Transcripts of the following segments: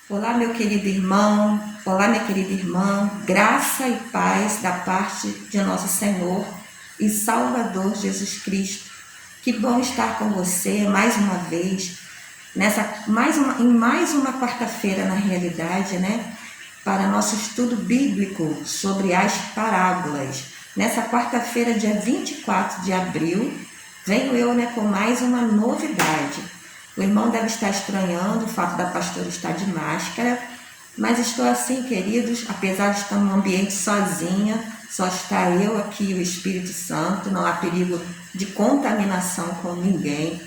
Olá, meu querido irmão, olá, minha querida irmã, graça e paz da parte de nosso Senhor e Salvador Jesus Cristo. Que bom estar com você mais uma vez, em mais uma quarta-feira na realidade, né? Para nosso estudo bíblico sobre as parábolas. Nessa quarta-feira, dia 24 de abril, venho eu, com mais uma novidade. O irmão deve estar estranhando o fato da pastora estar de máscara, mas estou assim, queridos, apesar de estar num ambiente sozinha, só está eu aqui e o Espírito Santo, não há perigo de contaminação com ninguém.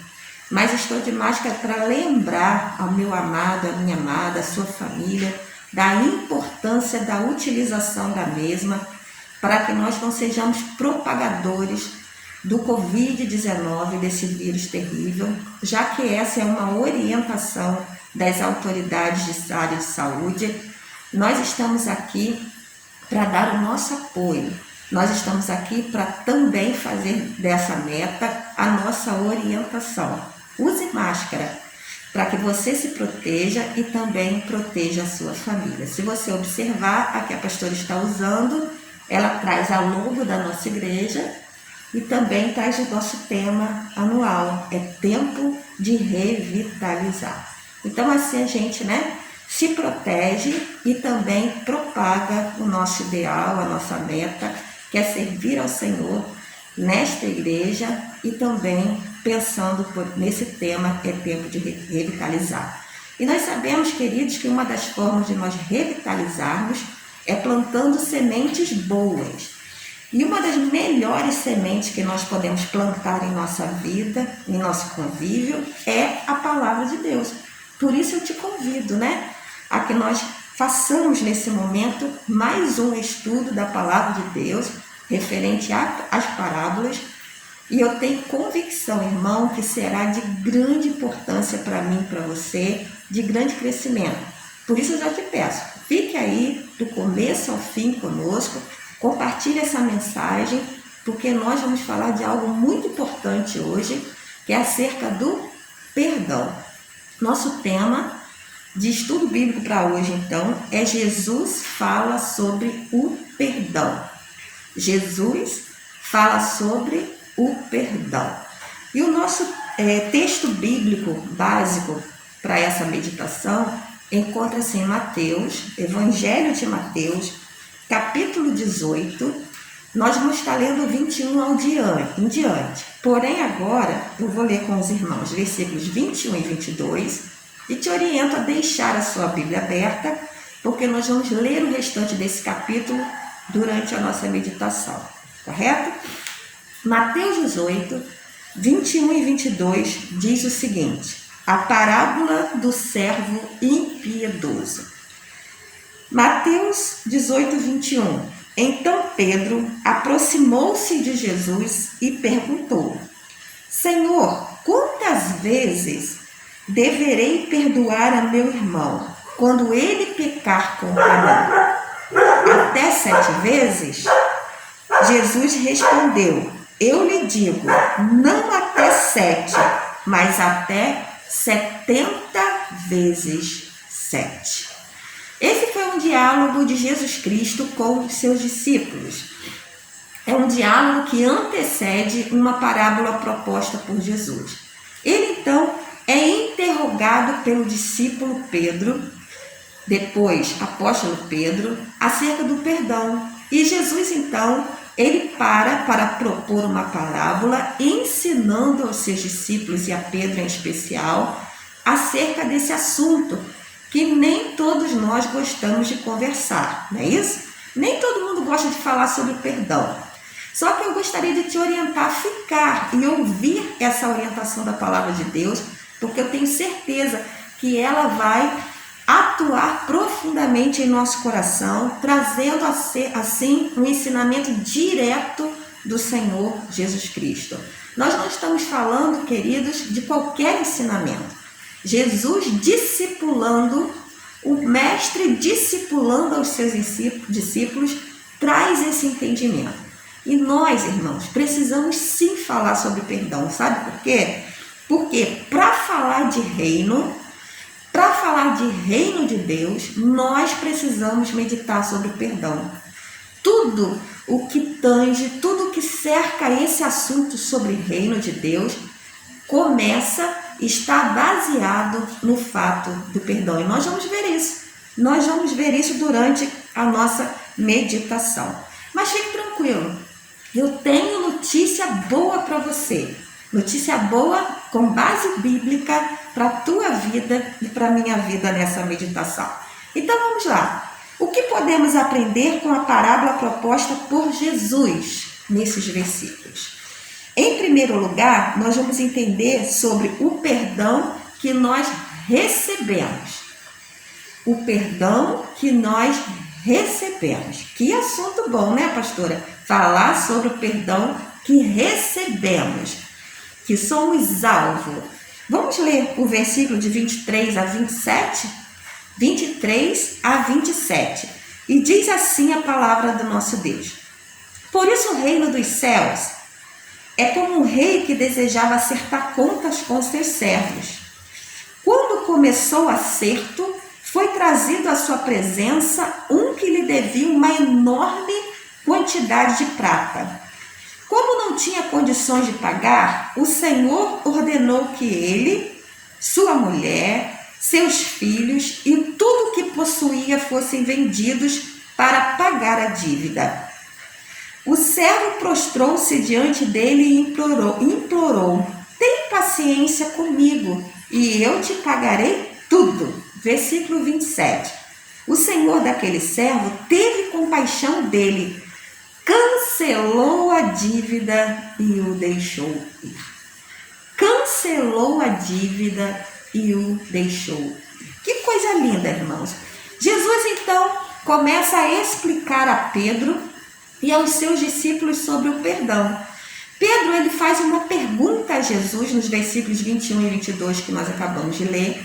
Mas estou de máscara para lembrar ao meu amado, à minha amada, à sua família, da importância da utilização da mesma, para que nós não sejamos propagadores do Covid-19, desse vírus terrível, já que essa é uma orientação das autoridades de área de saúde. Nós estamos aqui para dar o nosso apoio, nós estamos aqui para também fazer dessa meta a nossa orientação. Use máscara para que você se proteja e também proteja a sua família. Se você observar, a que a pastora está usando, ela traz a logo da nossa igreja e também traz o nosso tema anual, é tempo de revitalizar. Então assim a gente, se protege e também propaga o nosso ideal, a nossa meta, que é servir ao Senhor nesta igreja e também pensando nesse tema, é tempo de revitalizar. E nós sabemos, queridos, que uma das formas de nós revitalizarmos é plantando sementes boas. E uma das melhores sementes que nós podemos plantar em nossa vida, em nosso convívio, é a palavra de Deus. Por isso eu te convido, a que nós façamos nesse momento mais um estudo da palavra de Deus, referente às parábolas. E eu tenho convicção, irmão, que será de grande importância para mim, para você, de grande crescimento. Por isso eu já te peço, fique aí do começo ao fim conosco, compartilhe essa mensagem, porque nós vamos falar de algo muito importante hoje, que é acerca do perdão. Nosso tema de estudo bíblico para hoje, então, é Jesus fala sobre o perdão. Jesus fala sobre o perdão. E o nosso texto bíblico básico para essa meditação encontra-se em Mateus, Evangelho de Mateus, capítulo 18, nós vamos estar lendo 21 em diante. Porém, agora eu vou ler com os irmãos versículos 21 e 22 e te oriento a deixar a sua Bíblia aberta, porque nós vamos ler o restante desse capítulo durante a nossa meditação, correto? Mateus 18, 21 e 22 diz o seguinte: a parábola do servo impiedoso. Mateus 18, 21. Então Pedro aproximou-se de Jesus e perguntou: Senhor, quantas vezes deverei perdoar a meu irmão quando ele pecar contra mim? Até 7 vezes? Jesus respondeu: eu lhe digo, não até 7, mas até 70 vezes 7. Esse foi um diálogo de Jesus Cristo com os seus discípulos. É um diálogo que antecede uma parábola proposta por Jesus. Ele, então, é interrogado pelo discípulo Pedro, depois apóstolo Pedro, acerca do perdão. E Jesus, então, ele para propor uma parábola, ensinando aos seus discípulos, e a Pedro em especial, acerca desse assunto, que nem todos nós gostamos de conversar, não é isso? Nem todo mundo gosta de falar sobre perdão. Só que eu gostaria de te orientar a ficar e ouvir essa orientação da palavra de Deus, porque eu tenho certeza que ela vai atuar profundamente em nosso coração, trazendo assim um ensinamento direto do Senhor Jesus Cristo. Nós não estamos falando, queridos, de qualquer ensinamento. Jesus discipulando, o mestre discipulando aos seus discípulos, traz esse entendimento. E nós, irmãos, precisamos sim falar sobre perdão. Sabe por quê? Porque para falar de reino, para falar de reino de Deus, nós precisamos meditar sobre o perdão. Tudo o que tange, tudo o que cerca esse assunto sobre reino de Deus, está baseado no fato do perdão. E nós vamos ver isso. Nós vamos ver isso durante a nossa meditação. Mas fique tranquilo, eu tenho notícia boa para você. Notícia boa com base bíblica para a tua vida e para a minha vida nessa meditação. Então vamos lá. O que podemos aprender com a parábola proposta por Jesus nesses versículos? Em primeiro lugar, nós vamos entender sobre o perdão que nós recebemos. O perdão que nós recebemos. Que assunto bom, né, pastora? Falar sobre o perdão que recebemos, que somos alvo. Vamos ler o versículo de 23 a 27? 23 a 27. E diz assim a palavra do nosso Deus. Por isso o reino dos céus é como um rei que desejava acertar contas com seus servos. Quando começou o acerto, foi trazido à sua presença um que lhe devia uma enorme quantidade de prata. Como não tinha condições de pagar, o Senhor ordenou que ele, sua mulher, seus filhos e tudo o que possuía fossem vendidos para pagar a dívida. O servo prostrou-se diante dele e implorou: tem paciência comigo e eu te pagarei tudo. Versículo 27. O senhor daquele servo teve compaixão dele, cancelou a dívida e o deixou ir. Cancelou a dívida e o deixou ir. Que coisa linda, irmãos. Jesus, então, começa a explicar a Pedro e aos seus discípulos sobre o perdão. Pedro, ele faz uma pergunta a Jesus nos versículos 21 e 22 que nós acabamos de ler.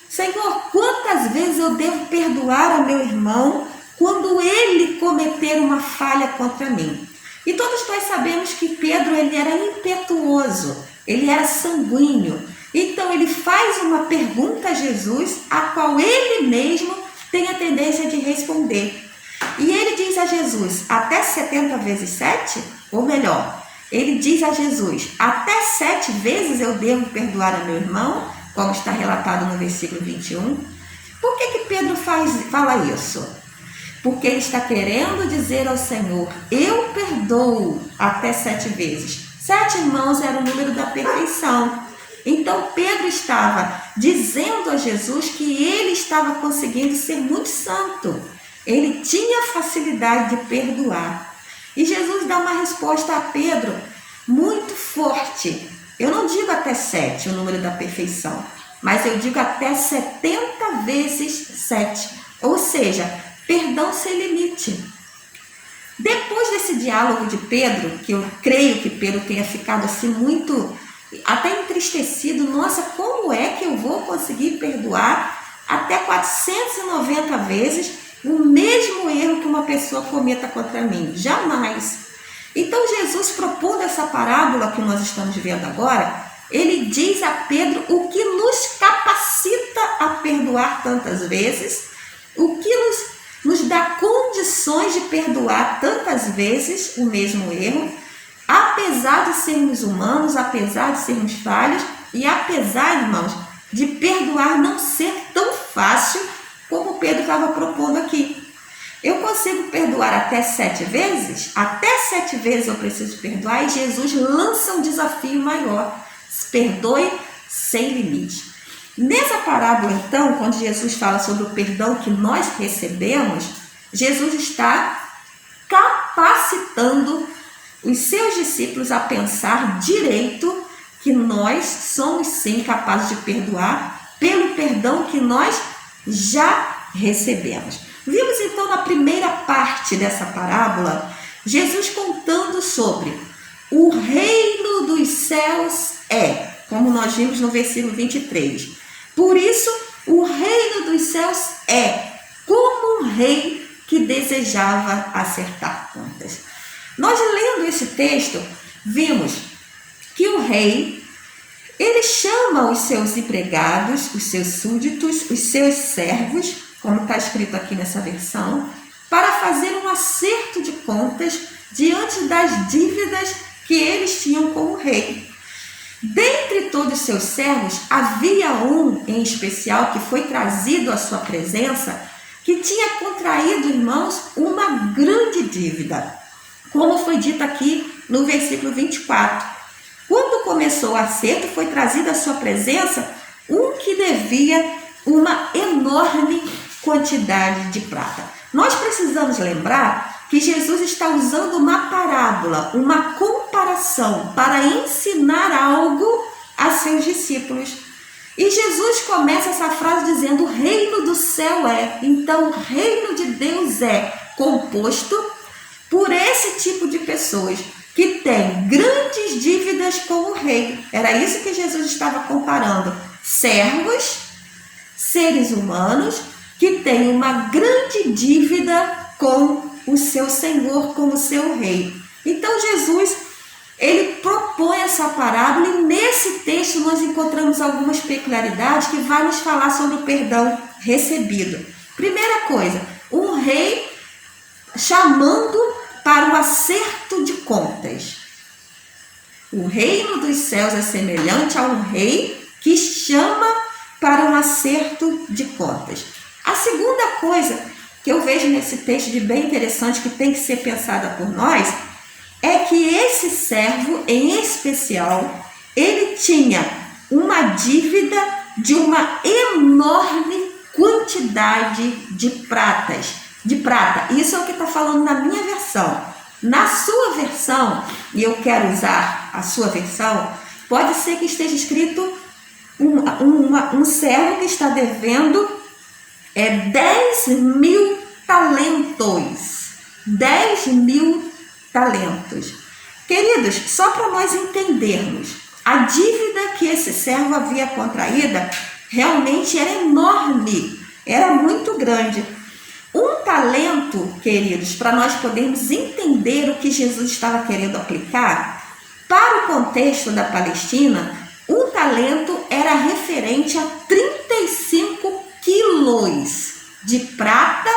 Senhor, quantas vezes eu devo perdoar ao meu irmão quando ele cometer uma falha contra mim? E todos nós sabemos que Pedro, ele era impetuoso, ele era sanguíneo. Então ele faz uma pergunta a Jesus, a qual ele mesmo tem a tendência de responder. E ele diz a Jesus, até 70 vezes 7? Ou melhor, ele diz a Jesus, até 7 vezes eu devo perdoar a meu irmão, como está relatado no versículo 21. Por que Pedro fala isso? Porque ele está querendo dizer ao Senhor, eu perdoo até 7 vezes. 7, irmãos, era o número da perfeição. Então Pedro estava dizendo a Jesus que ele estava conseguindo ser muito santo. Ele tinha facilidade de perdoar. E Jesus dá uma resposta a Pedro muito forte. Eu não digo até 7, o número da perfeição, mas eu digo até 70 vezes 7. Ou seja, perdão sem limite. Depois desse diálogo de Pedro, que eu creio que Pedro tenha ficado assim muito, até entristecido, nossa, como é que eu vou conseguir perdoar até 490 vezes o mesmo erro que uma pessoa cometa contra mim? Jamais. Então Jesus, propondo essa parábola que nós estamos vendo agora, ele diz a Pedro o que nos capacita a perdoar tantas vezes, o que nos dá condições de perdoar tantas vezes o mesmo erro, apesar de sermos humanos, apesar de sermos falhos e apesar, irmãos, de perdoar não ser tão fácil como Pedro estava propondo aqui. Eu consigo perdoar até 7 vezes? Até 7 vezes eu preciso perdoar, e Jesus lança um desafio maior. Perdoe sem limite. Nessa parábola, então, quando Jesus fala sobre o perdão que nós recebemos, Jesus está capacitando os seus discípulos a pensar direito que nós somos sim capazes de perdoar pelo perdão que nós já recebemos. Vimos então na primeira parte dessa parábola, Jesus contando sobre o reino dos céus como nós vimos no versículo 23. Por isso, o reino dos céus é como um rei que desejava acertar contas. Nós lendo esse texto, vimos que o rei, ele chama os seus empregados, os seus súditos, os seus servos, como está escrito aqui nessa versão, para fazer um acerto de contas diante das dívidas que eles tinham com o rei. Dentre todos os seus servos, havia um em especial que foi trazido à sua presença, que tinha contraído, irmãos, uma grande dívida, como foi dito aqui no versículo 24. Quando começou o acerto, foi trazido à sua presença um que devia uma enorme quantidade de prata. Nós precisamos lembrar que Jesus está usando uma parábola, uma comparação, para ensinar algo a seus discípulos. E Jesus começa essa frase dizendo: o reino do céu é. Então, o reino de Deus é composto por esse tipo de pessoas que tem grandes dívidas com o rei. Era isso que Jesus estava comparando. Servos, seres humanos, que têm uma grande dívida com o seu Senhor, com o seu rei. Então Jesus, ele propõe essa parábola e nesse texto nós encontramos algumas peculiaridades que vai nos falar sobre o perdão recebido. Primeira coisa, um rei chamando para o acerto de contas. O reino dos céus é semelhante a um rei que chama para um acerto de contas. A segunda coisa que eu vejo nesse texto de bem interessante, que tem que ser pensada por nós, é que esse servo, em especial, ele tinha uma dívida de uma enorme quantidade de prata. Isso é o que está falando na minha versão. Na sua versão, e eu quero usar a sua versão, pode ser que esteja escrito um servo que está devendo 10.000 talentos. 10.000 talentos. Queridos, só para nós entendermos, a dívida que esse servo havia contraída realmente era enorme, era muito grande. Um talento, queridos, para nós podermos entender o que Jesus estava querendo aplicar, para o contexto da Palestina, um talento era referente a 35 quilos de prata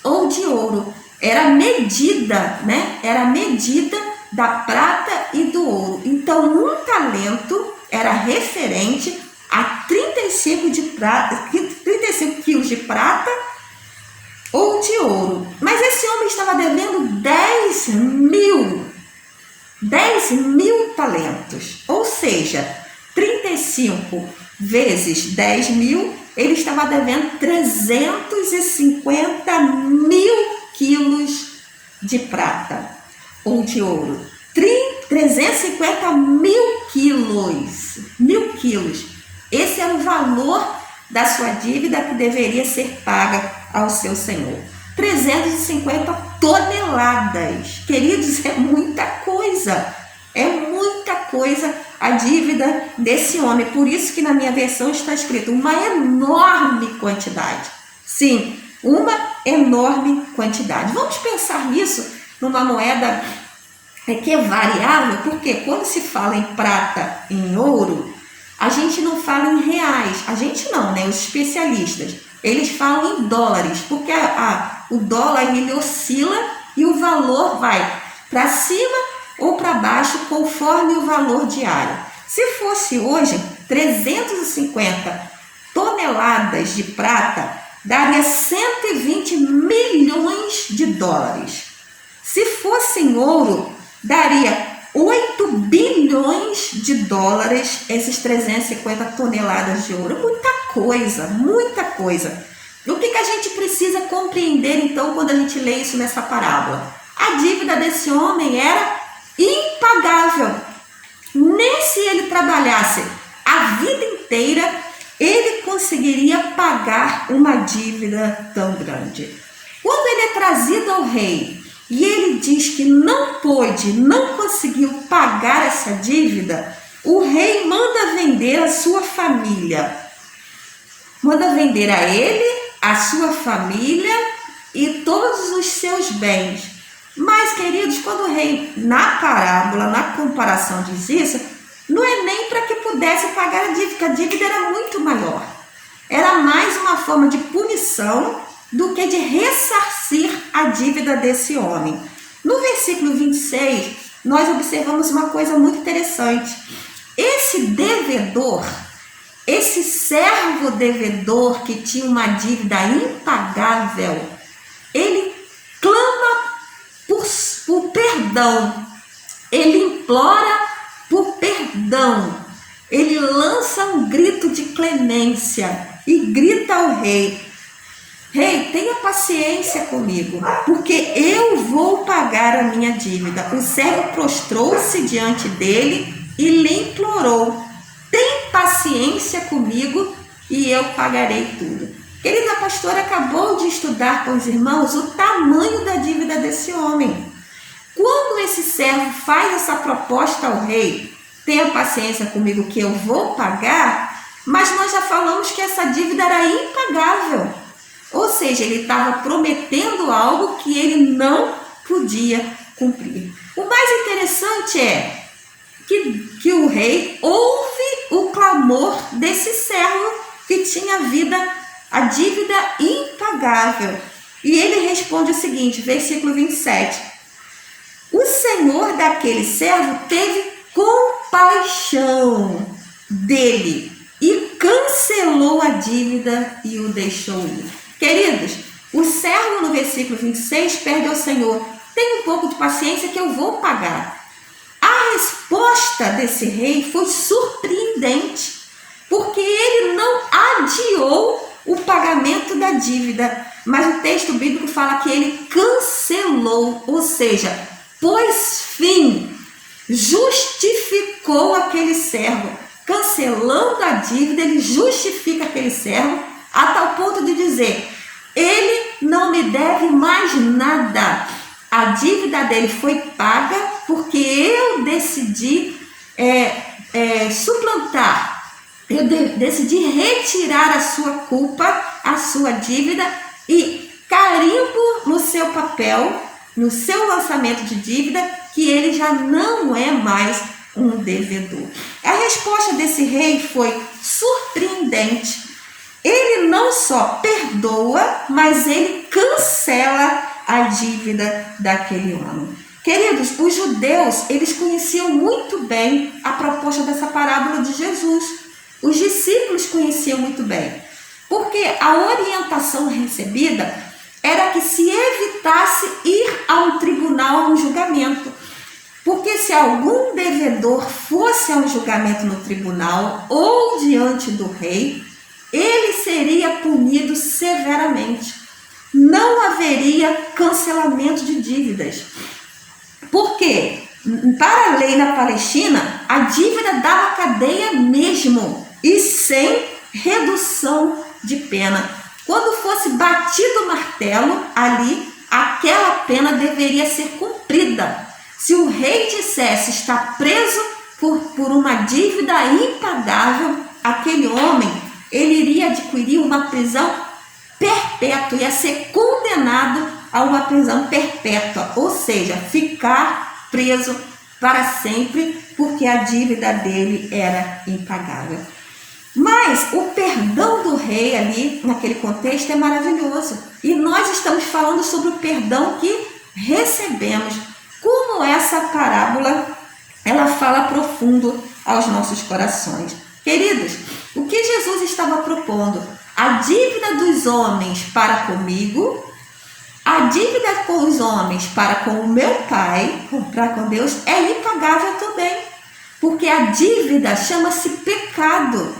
ou de ouro. Era medida, né? Era medida da prata e do ouro. Então, um talento era referente a 35 quilos de prata ou de ouro. Mas esse homem estava devendo 10.000 talentos. Ou seja, 35 vezes 10.000, ele estava devendo 350.000 quilos de prata ou de ouro. 350.000 quilos. 1.000 quilos. Esse era o valor da sua dívida que deveria ser paga ao seu Senhor. 350 toneladas. Queridos, é muita coisa. É muita coisa a dívida desse homem. Por isso que na minha versão está escrito uma enorme quantidade. Sim, uma enorme quantidade. Vamos pensar nisso numa moeda que é variável, porque quando se fala em prata e em ouro, a gente não fala em reais. A gente não, né? Os especialistas, eles falam em dólares, porque o dólar ele oscila e o valor vai para cima ou para baixo conforme o valor diário. Se fosse hoje, 350 toneladas de prata daria 120 milhões de dólares. Se fosse em ouro, daria 8 bilhões de dólares, esses 350 toneladas de ouro. Muita coisa, muita coisa. O que a gente precisa compreender, então, quando a gente lê isso nessa parábola? A dívida desse homem era impagável. Nem se ele trabalhasse a vida inteira, ele conseguiria pagar uma dívida tão grande. Quando ele é trazido ao rei e ele diz que não pôde, não conseguiu pagar essa dívida, o rei manda vender a sua família. Manda vender a ele, a sua família e todos os seus bens. Mas, queridos, quando o rei, na parábola, na comparação, diz isso, não é nem para que pudesse pagar a dívida, a dívida era muito maior. Era mais uma forma de punição do que de ressarcir a dívida desse homem. No versículo 26, nós observamos uma coisa muito interessante. Esse devedor, esse servo devedor que tinha uma dívida impagável, ele clama por perdão, ele implora por perdão, ele lança um grito de clemência e grita ao rei: rei, tenha paciência comigo, porque eu vou pagar a minha dívida. O servo prostrou-se diante dele e lhe implorou: tem paciência comigo e eu pagarei tudo. Querida pastora, acabou de estudar com os irmãos o tamanho da dívida desse homem. Quando esse servo faz essa proposta ao rei: tenha paciência comigo que eu vou pagar, mas nós já falamos que essa dívida era impagável. Ou seja, ele estava prometendo algo que ele não podia cumprir. O mais interessante é que o rei ouve o clamor desse servo que tinha a dívida impagável. E ele responde o seguinte, versículo 27. O senhor daquele servo teve compaixão dele e cancelou a dívida e o deixou ir. Queridos, o servo no versículo 26 pede ao Senhor: tenha um pouco de paciência que eu vou pagar. A resposta desse rei foi surpreendente, porque ele não adiou o pagamento da dívida, mas o texto bíblico fala que ele cancelou, ou seja, pôs fim, justificou aquele servo. Cancelando a dívida, ele justifica aquele servo a tal ponto de dizer: ele não me deve mais nada. A dívida dele foi paga porque eu decidi suplantar, eu decidi retirar a sua culpa, a sua dívida, e carimbo no seu papel, no seu lançamento de dívida, que ele já não é mais um devedor. A resposta desse rei foi surpreendente. Ele não só perdoa, mas ele cancela a dívida daquele homem. Queridos, os judeus, eles conheciam muito bem a proposta dessa parábola de Jesus. Os discípulos conheciam muito bem, porque a orientação recebida era que se evitasse ir a um tribunal, a um julgamento. Porque se algum devedor fosse a um julgamento no tribunal ou diante do rei, ele seria punido severamente. Não haveria cancelamento de dívidas. Porque, para a lei na Palestina, a dívida dava cadeia mesmo e sem redução de pena. Quando fosse batido o martelo, ali, aquela pena deveria ser cumprida. Se o rei dissesse está preso por uma dívida impagável, aquele homem, ele iria adquirir uma prisão perpétua, ia ser condenado a uma prisão perpétua, ou seja, ficar preso para sempre, porque a dívida dele era impagável. Mas o perdão do rei ali, naquele contexto, é maravilhoso. E nós estamos falando sobre o perdão que recebemos. Como essa parábola, ela fala profundo aos nossos corações. Queridos, o que Jesus estava propondo? A dívida dos homens para comigo, a dívida com os homens para com o meu Pai, para com Deus, é impagável também. Porque a dívida chama-se pecado.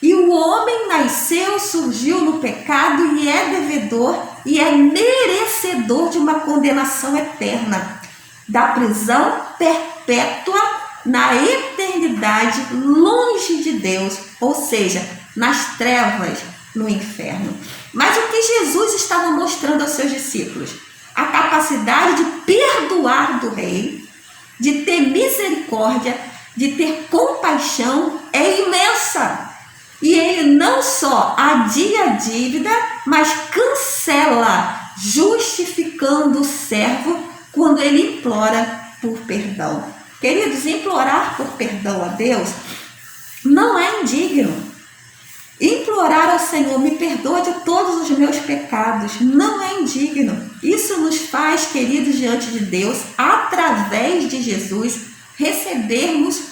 E o homem nasceu, surgiu no pecado e é devedor e é merecedor de uma condenação eterna, da prisão perpétua na eternidade, longe de Deus, ou seja, nas trevas, no inferno. Mas o que Jesus estava mostrando aos seus discípulos? A capacidade de perdoar do rei, de ter misericórdia, de ter compaixão é imensa. E ele não só adia a dívida, mas cancela, justificando o servo quando ele implora por perdão. Queridos, implorar por perdão a Deus não é indigno. Implorar ao Senhor, me perdoa de todos os meus pecados, não é indigno. Isso nos faz, queridos, diante de Deus, através de Jesus, recebermos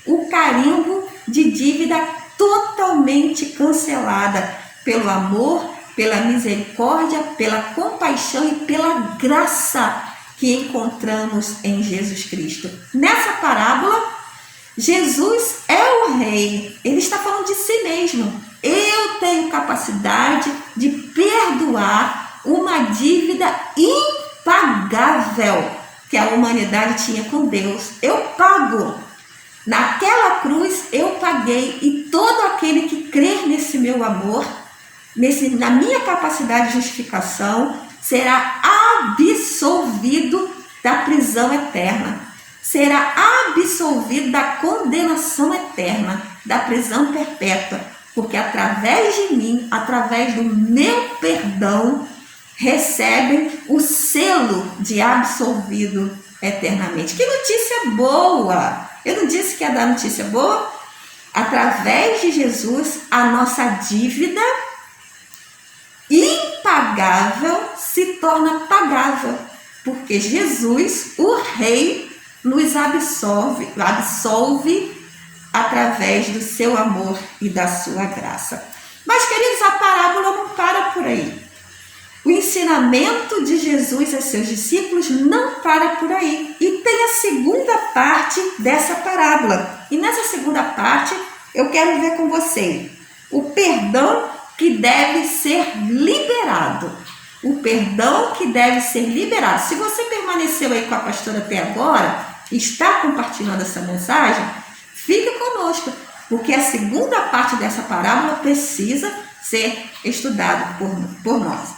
o carimbo de dívida totalmente cancelada pelo amor, pela misericórdia, pela compaixão e pela graça que encontramos em Jesus Cristo. Nessa parábola, Jesus é o rei, ele está falando de si mesmo. Eu tenho capacidade de perdoar uma dívida impagável que a humanidade tinha com Deus. Eu pago. Naquela cruz eu paguei, e todo aquele que crer nesse meu amor, na minha capacidade de justificação, será absolvido da prisão eterna. Será absolvido da condenação eterna, da prisão perpétua, porque através de mim, através do meu perdão, recebem o selo de absolvido eternamente. Que notícia boa! Eu não disse que ia dar notícia boa? Através de Jesus, a nossa dívida impagável se torna pagável, porque Jesus, o Rei, nos absolve através do seu amor e da sua graça. Mas, queridos, a parábola não para por aí. O ensinamento de Jesus a seus discípulos não para por aí. E tem a segunda parte dessa parábola. E nessa segunda parte, eu quero ver com você o perdão que deve ser liberado. O perdão que deve ser liberado. Se você permaneceu aí com a pastora até agora, está compartilhando essa mensagem, fique conosco, porque a segunda parte dessa parábola precisa ser estudada por nós.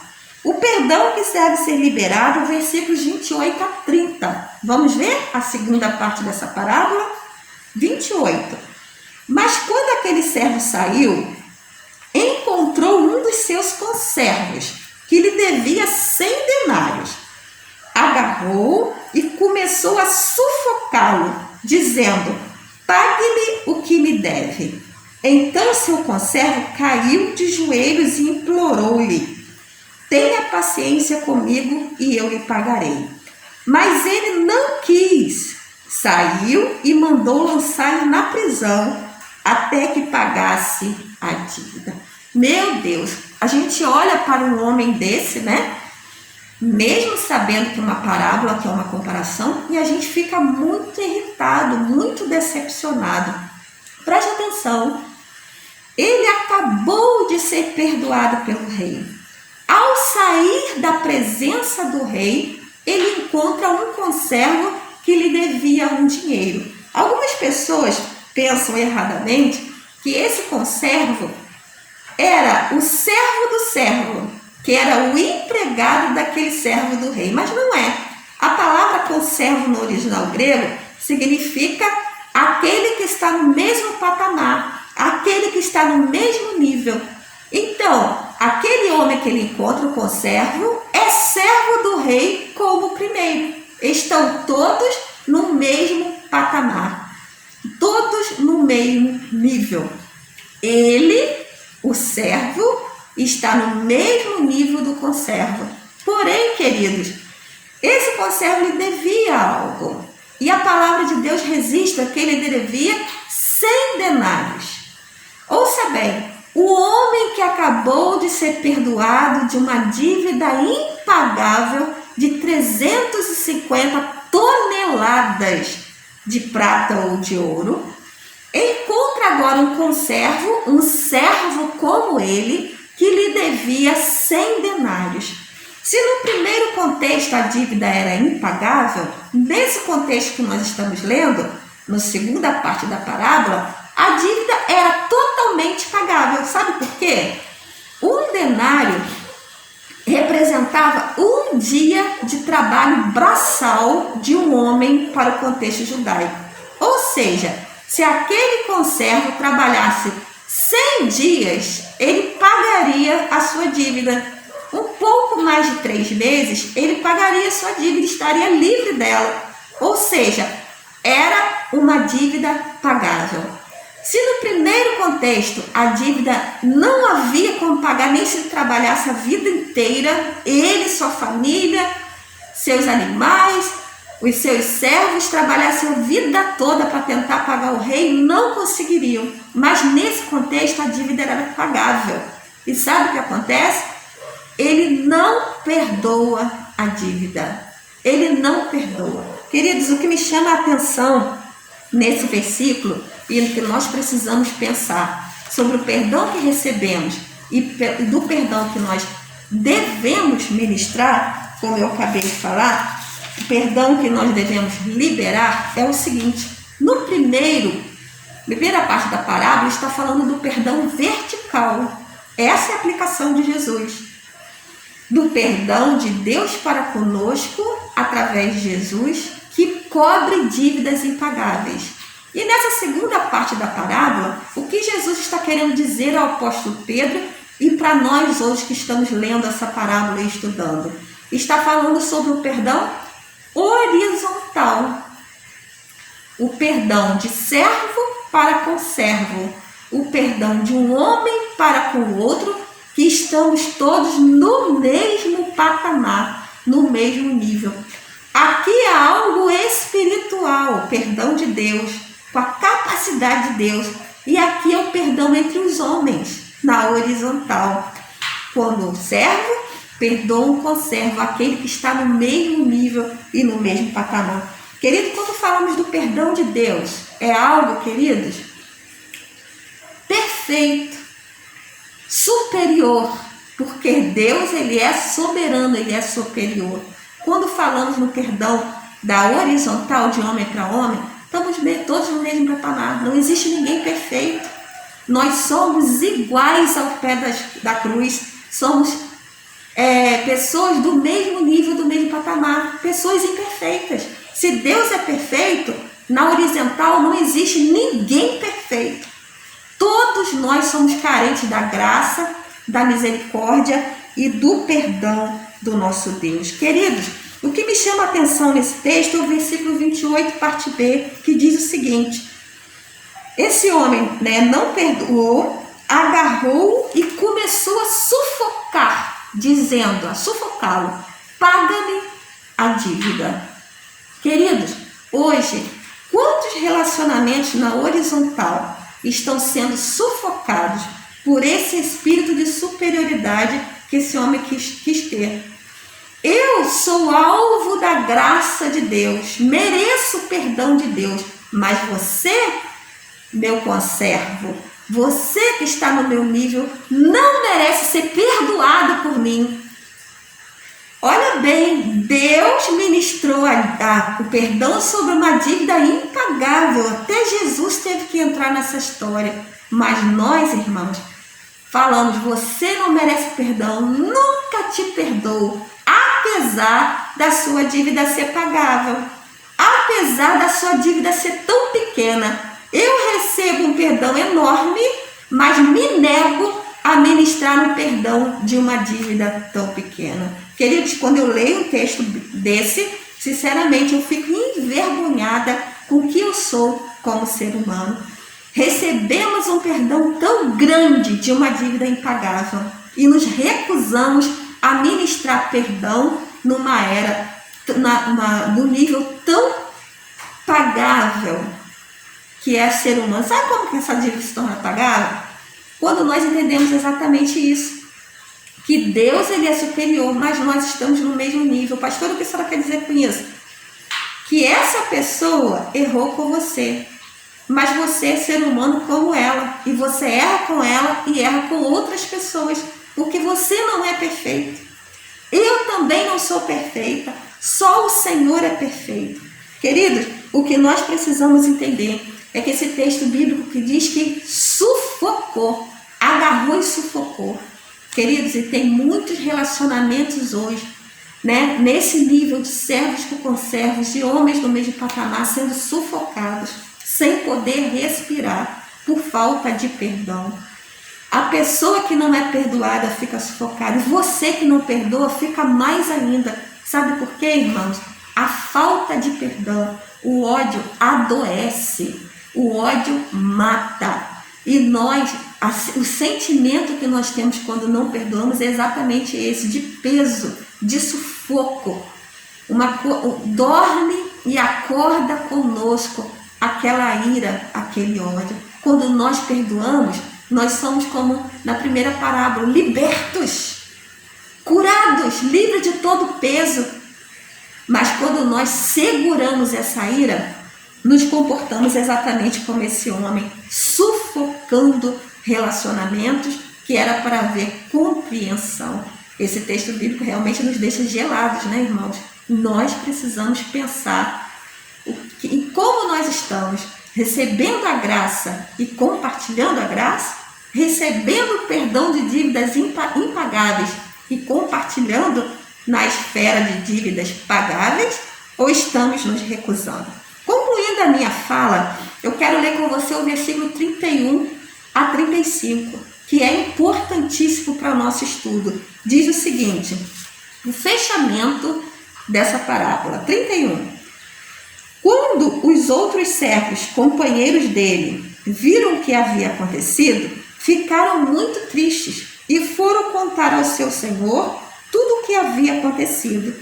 O perdão que deve ser liberado, versículos 28 a 30. Vamos ver a segunda parte dessa parábola? 28. Mas quando aquele servo saiu, encontrou um dos seus conservos, que lhe devia 100 denários. Agarrou e começou a sufocá-lo, dizendo: pague-me o que me deve. Então seu conservo caiu de joelhos e implorou-lhe: tenha paciência comigo e eu lhe pagarei. Mas ele não quis. Saiu e mandou lançá-lo na prisão até que pagasse a dívida. Meu Deus, a gente olha para um homem desse, né? Mesmo sabendo que é uma parábola, que é uma comparação, e a gente fica muito irritado, muito decepcionado. Preste atenção, ele acabou de ser perdoado pelo rei. Ao sair da presença do rei, ele encontra um conservo que lhe devia um dinheiro. Algumas pessoas pensam erradamente que esse conservo era o servo do servo, que era o empregado daquele servo do rei, mas não é. A palavra conservo no original grego significa aquele que está no mesmo patamar, aquele que está no mesmo nível. Então, aquele homem que ele encontra, o conservo, é servo do rei como o primeiro. Estão todos no mesmo patamar, todos no mesmo nível. Ele, o servo, está no mesmo nível do conservo. Porém, queridos, esse conservo lhe devia algo. E a palavra de Deus registra que ele devia 100 denários. Ouça bem, o homem que acabou de ser perdoado de uma dívida impagável de 350 toneladas de prata ou de ouro, encontra agora um conservo, um servo como ele, que lhe devia 100 denários. Se no primeiro contexto a dívida era impagável, nesse contexto que nós estamos lendo, na segunda parte da parábola, a dívida era totalmente pagável. Sabe por quê? Um denário representava um dia de trabalho braçal de um homem para o contexto judaico. Ou seja, se aquele conservo trabalhasse 100 dias, ele pagaria a sua dívida. Um pouco mais de 3 meses, ele pagaria a sua dívida e estaria livre dela. Ou seja, era uma dívida pagável. Se no primeiro contexto a dívida não havia como pagar nem se ele trabalhasse a vida inteira, ele, sua família, seus animais, os seus servos trabalhassem a vida toda para tentar pagar o rei, não conseguiriam. Mas nesse contexto a dívida era pagável. E sabe o que acontece? Ele não perdoa a dívida. Ele não perdoa. Queridos, o que me chama a atenção nesse versículo e no que nós precisamos pensar sobre o perdão que recebemos e do perdão que nós devemos ministrar, como eu acabei de falar, o perdão que nós devemos liberar é o seguinte: no primeira parte da parábola está falando do perdão vertical. Essa é a aplicação de Jesus. Do perdão de Deus para conosco, através de Jesus, que cobre dívidas impagáveis. E nessa segunda parte da parábola, o que Jesus está querendo dizer ao apóstolo Pedro e para nós hoje que estamos lendo essa parábola e estudando? Está falando sobre o perdão horizontal. O perdão de servo para com servo. O perdão de um homem para com o outro, que estamos todos no mesmo patamar, no mesmo nível. Aqui é algo espiritual, o perdão de Deus, com a capacidade de Deus. E aqui é o perdão entre os homens, na horizontal. Quando o servo perdoa o conservo, aquele que está no mesmo nível e no mesmo patamar. Querido, quando falamos do perdão de Deus, é algo, queridos, perfeito, superior, porque Deus, ele é soberano, ele é superior. Quando falamos no perdão da horizontal, de homem para homem, estamos todos no mesmo patamar, não existe ninguém perfeito. Nós somos iguais ao pé da cruz, somos pessoas do mesmo nível, do mesmo patamar, pessoas imperfeitas. Se Deus é perfeito, na horizontal não existe ninguém perfeito. Todos nós somos carentes da graça, da misericórdia e do perdão do nosso Deus. Queridos, o que me chama a atenção nesse texto é o versículo 28, parte B, que diz o seguinte: esse homem, não perdoou, agarrou e começou a sufocar, dizendo, a sufocá-lo: paga-me a dívida. Queridos, hoje, quantos relacionamentos na horizontal estão sendo sufocados por esse espírito de superioridade que esse homem quis ter? Eu sou alvo da graça de Deus, mereço o perdão de Deus, mas você, meu conservo, você que está no meu nível, não merece ser perdoado por mim. Olha bem, Deus ministrou o perdão sobre uma dívida impagável. Até Jesus teve que entrar nessa história. Mas nós, irmãos, falamos: você não merece perdão, nunca te perdoo, apesar da sua dívida ser pagável, apesar da sua dívida ser tão pequena. Eu recebo um perdão enorme, mas me nego a ministrar um perdão de uma dívida tão pequena. Queridos, quando eu leio um texto desse, sinceramente eu fico envergonhada com o que eu sou como ser humano. Recebemos um perdão tão grande de uma dívida impagável e nos recusamos a ministrar perdão numa era, num nível tão pagável que é ser humano. Sabe como que essa dívida se torna pagável? Quando nós entendemos exatamente isso, que Deus, ele é superior, mas nós estamos no mesmo nível. Pastor, o que a senhora quer dizer com isso? Que essa pessoa errou com você, mas você é ser humano como ela, e você erra com ela e erra com outras pessoas, porque você não é perfeito. Eu também não sou perfeita, só o Senhor é perfeito. Queridos, o que nós precisamos entender é que esse texto bíblico que diz que sufocou, agarrou e sufocou. Queridos, e tem muitos relacionamentos hoje, nesse nível de servos com conservos, de homens do mesmo patamar, sendo sufocados, sem poder respirar, por falta de perdão. A pessoa que não é perdoada fica sufocada, e você que não perdoa fica mais ainda. Sabe por quê, irmãos? A falta de perdão, o ódio adoece, o ódio mata. E o sentimento que nós temos quando não perdoamos é exatamente esse, de peso, de sufoco. Dorme e acorda conosco aquela ira, aquele ódio. Quando nós perdoamos, nós somos como na primeira parábola, libertos, curados, livres de todo peso. Mas quando nós seguramos essa ira, nos comportamos exatamente como esse homem, sufocando relacionamentos que era para haver compreensão. Esse texto bíblico realmente nos deixa gelados, né, irmãos? Nós precisamos pensar em como nós estamos recebendo a graça e compartilhando a graça, recebendo o perdão de dívidas impagáveis e compartilhando na esfera de dívidas pagáveis, ou estamos nos recusando? Concluindo a minha fala, eu quero ler com você o versículo 31 a 35, que é importantíssimo para o nosso estudo. Diz o seguinte, o fechamento dessa parábola, 31. Quando os outros servos, companheiros dele, viram o que havia acontecido, ficaram muito tristes e foram contar ao seu senhor tudo o que havia acontecido.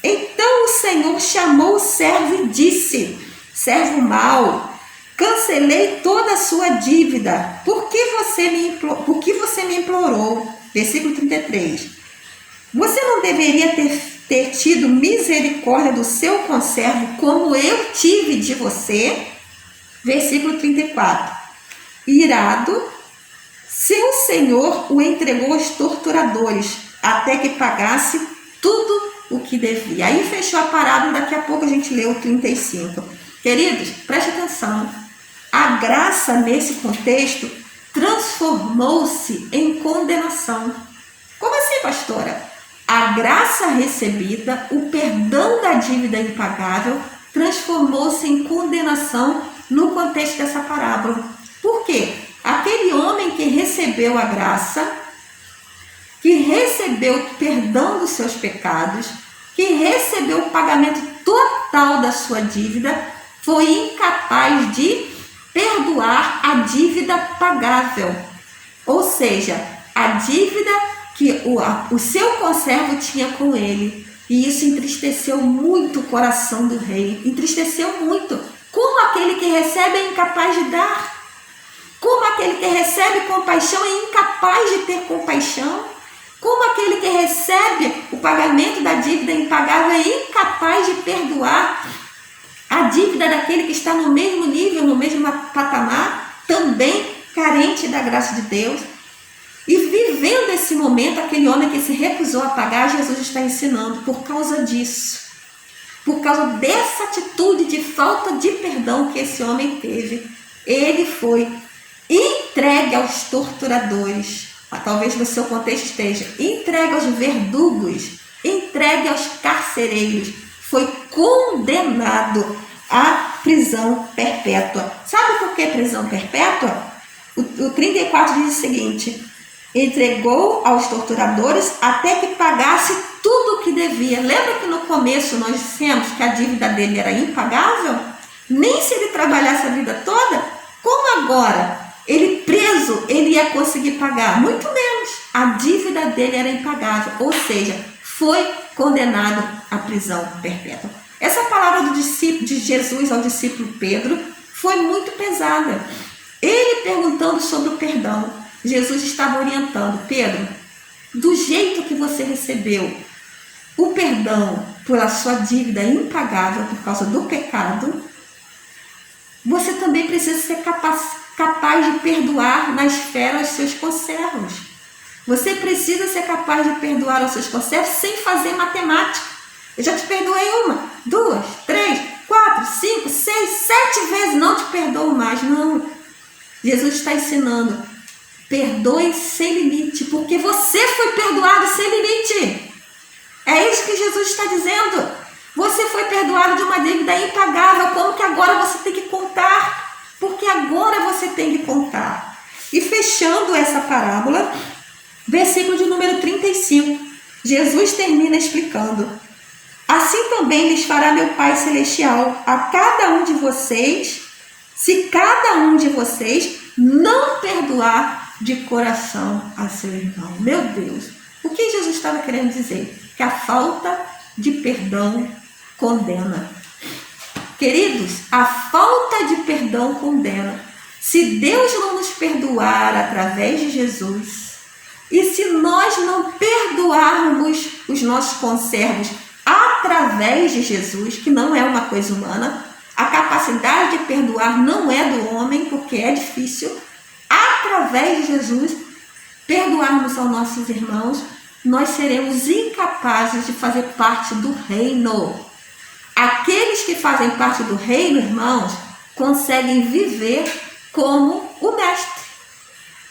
Então o Senhor chamou o servo e disse, servo mau, cancelei toda a sua dívida, por que você me implorou? Versículo 33. Você não deveria ter tido misericórdia do seu conservo como eu tive de você? Versículo 34. Irado, seu senhor o entregou aos torturadores, até que pagasse tudo o que devia. Aí fechou a parábola, daqui a pouco a gente lê o 35. Queridos, preste atenção. A graça nesse contexto transformou-se em condenação. Como assim, pastora? A graça recebida, o perdão da dívida impagável, transformou-se em condenação no contexto dessa parábola. Por quê? Aquele homem que recebeu a graça, que recebeu o perdão dos seus pecados, que recebeu o pagamento total da sua dívida, foi incapaz de perdoar a dívida pagável. Ou seja, a dívida que o seu conservo tinha com ele. E isso entristeceu muito o coração do rei. Entristeceu muito. Como aquele que recebe é incapaz de dar? Como aquele que recebe compaixão é incapaz de ter compaixão? Como aquele que recebe o pagamento da dívida impagável é incapaz de perdoar a dívida daquele que está no mesmo nível, no mesmo patamar, também carente da graça de Deus? E vivendo esse momento, aquele homem que se recusou a pagar, Jesus está ensinando por causa disso. Por causa dessa atitude de falta de perdão que esse homem teve, ele foi entregue aos torturadores. Talvez no seu contexto esteja entregue aos verdugos, entregue aos carcereiros, foi condenado à prisão perpétua. Sabe por que prisão perpétua? O 34 diz o seguinte, entregou aos torturadores até que pagasse tudo o que devia. Lembra que no começo nós dissemos que a dívida dele era impagável? Nem se ele trabalhasse a vida toda, como agora? Ele preso, ele ia conseguir pagar, muito menos. A dívida dele era impagável, ou seja, foi condenado à prisão perpétua. Essa palavra de Jesus ao discípulo Pedro foi muito pesada. Ele perguntando sobre o perdão, Jesus estava orientando, Pedro, do jeito que você recebeu o perdão pela sua dívida impagável por causa do pecado, você também precisa ser capaz de perdoar na esfera os seus conservos. Você precisa ser capaz de perdoar os seus conservos sem fazer matemática. Eu já te perdoei 1, 2, 3, 4, 5, 6, 7 vezes, não te perdoo mais. Não. Jesus está ensinando, perdoe sem limite, porque você foi perdoado sem limite. É isso que Jesus está dizendo. Você foi perdoado de uma dívida impagável, como que agora você tem que contar? Porque agora você tem que contar. E fechando essa parábola, versículo de número 35, Jesus termina explicando. assim também lhes fará meu Pai Celestial a cada um de vocês, se cada um de vocês não perdoar de coração a seu irmão. Meu Deus, o que Jesus estava querendo dizer? Que a falta de perdão condena. Queridos, a falta de perdão condena. Se Deus não nos perdoar através de Jesus, e se nós não perdoarmos os nossos conservos através de Jesus, que não é uma coisa humana, a capacidade de perdoar não é do homem, porque é difícil. Através de Jesus, perdoarmos aos nossos irmãos, nós seremos incapazes de fazer parte do reino. Aqueles que fazem parte do reino, irmãos, conseguem viver como o Mestre,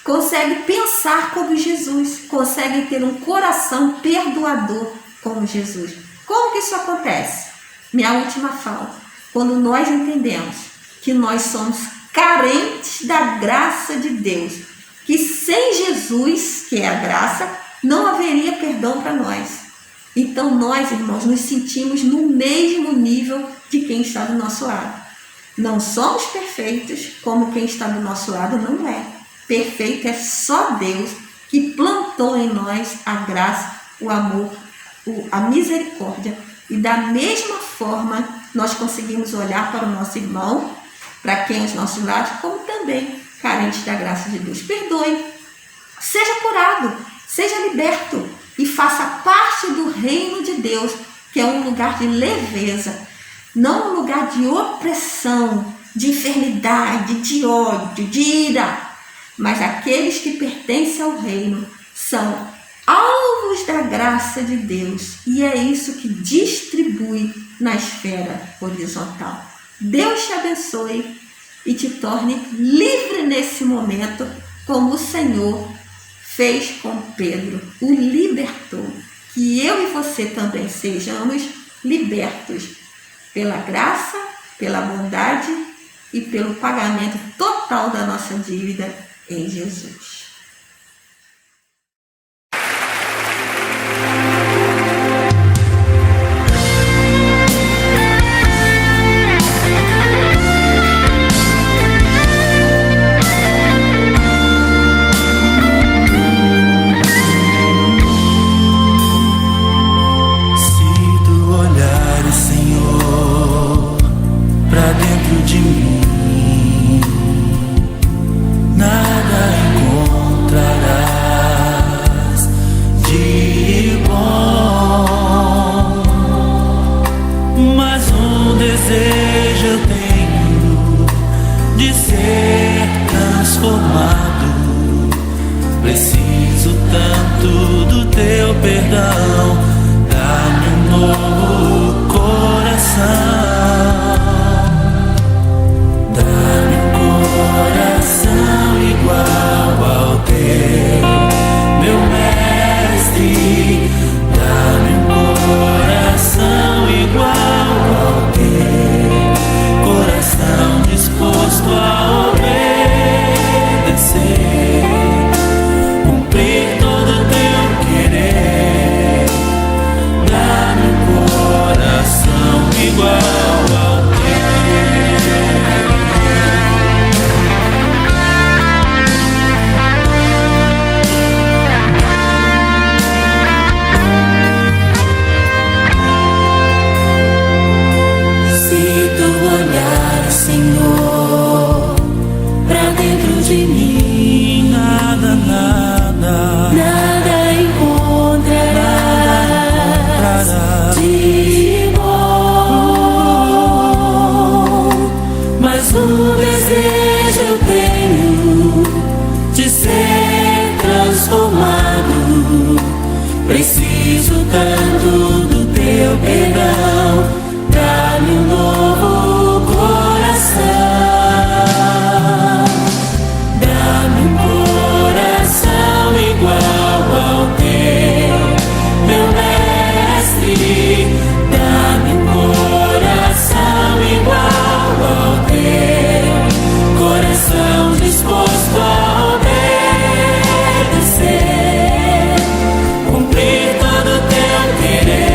conseguem pensar como Jesus, conseguem ter um coração perdoador como Jesus. Como que isso acontece? Minha última fala. Quando nós entendemos que nós somos carentes da graça de Deus, que sem Jesus, que é a graça, não haveria perdão para nós. Então nós, irmãos, nos sentimos no mesmo nível de quem está do nosso lado. Não somos perfeitos, como quem está do nosso lado não é. Perfeito é só Deus, que plantou em nós a graça, o amor, a misericórdia. E da mesma forma, nós conseguimos olhar para o nosso irmão, para quem é os nossos lados, como também carentes da graça de Deus. Perdoe, seja curado, seja liberto e faça parte do reino de Deus, que é um lugar de leveza, não um lugar de opressão, de enfermidade, de ódio, de ira. Mas aqueles que pertencem ao reino são alvos da graça de Deus, e é isso que distribui na esfera horizontal. Deus te abençoe e te torne livre nesse momento, como o Senhor fez com Pedro, o libertou. Que eu e você também sejamos libertos pela graça, pela bondade e pelo pagamento total da nossa dívida em Jesus. Preciso tanto do teu perdão, dá-me um novo coração, dá-me um coração igual ao teu, meu mestre, dá-me um coração igual ao teu, coração disposto a obedecer. Preciso tanto do teu perdão, dá-me um novo coração, dá-me um coração igual ao teu, meu mestre, dá-me um coração igual ao teu, coração disposto a obedecer. Cumprir todo o teu querer.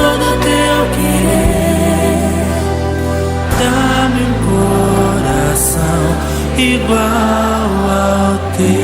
todo teu querer. Dá-me um coração igual ao teu.